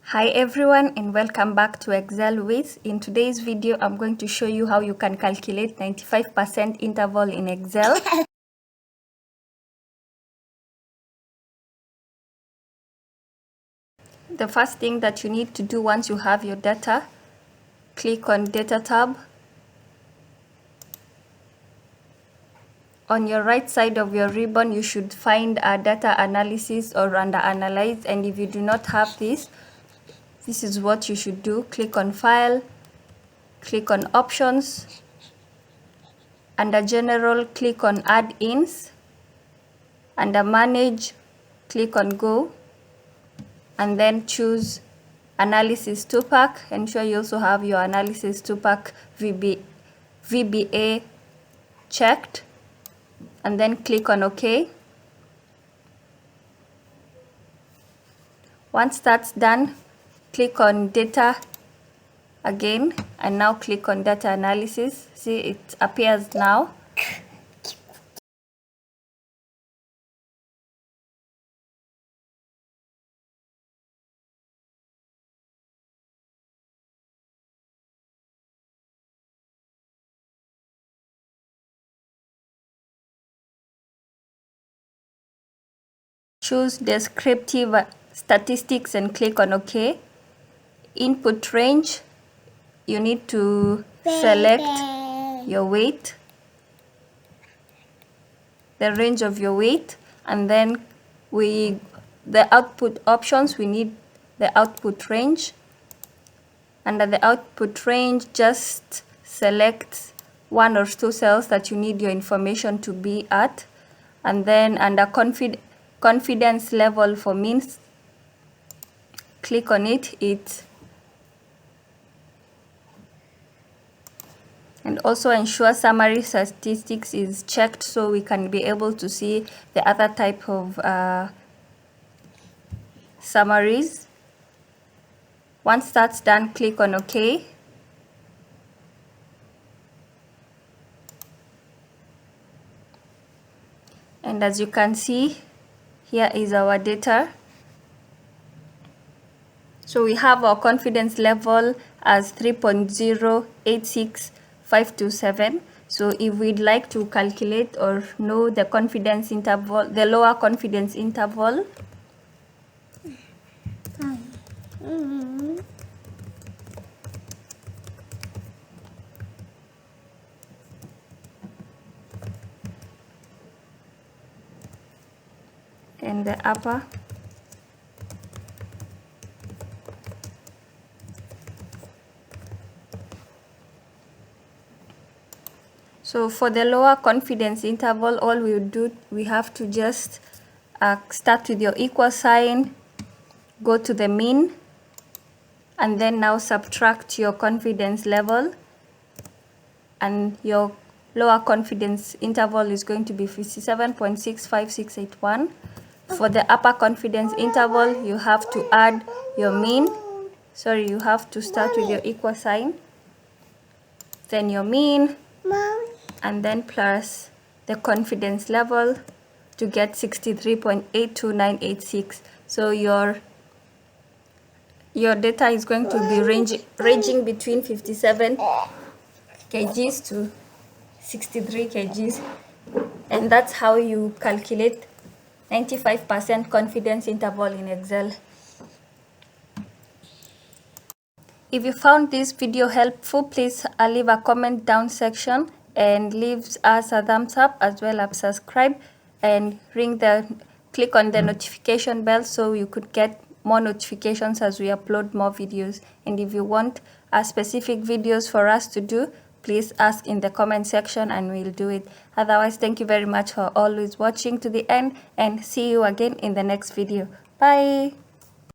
Hi everyone and welcome back to Excel Wiz. In today's video, I'm going to show you how you can calculate 95% interval in Excel. The first thing that you need to do once you have your data, click on Data tab. On your right side of your ribbon, you should find a Data Analysis or under Analyze, and if you do not have this is what you should do. Click on File, click on Options. Under General, click on Add-ins. Under Manage, click on Go, and then choose Analysis 2-pack. Ensure you also have your Analysis 2-pack VBA checked, and then click on OK. Once that's done, click on Data again, and now click on Data Analysis. See, it appears now. Choose Descriptive Statistics and click on OK. Input range, you need to select your weight, the range of your weight, and then the output options, we need the output range. Under the output range, just select one or two cells that you need your information to be at, and then under confidence level for means, click on it. And also ensure summary statistics is checked so we can be able to see the other type of summaries. Once that's done, click on OK. And as you can see, here is our data. So we have our confidence level as 3.086527. So if we'd like to calculate or know the confidence interval, the lower confidence interval, and the upper, so for the lower confidence interval, all we would do, we have to just start with your equal sign, go to the mean, and then now subtract your confidence level, and your lower confidence interval is going to be 57.65681. For the upper confidence interval, you have to add your mean. Sorry, you have to start with your equal sign, then your mean, and then plus the confidence level to get 63.82986. So your data is going to be ranging between 57 kgs to 63 kgs. And that's how you calculate 95% confidence interval in Excel. If you found this video helpful, please leave a comment down section and leave us a thumbs up, as well as subscribe and click on the notification bell so you could get more notifications as we upload more videos. And if you want specific videos for us to do, please ask in the comment section and we'll do it. Otherwise, thank you very much for always watching to the end, and see you again in the next video. Bye.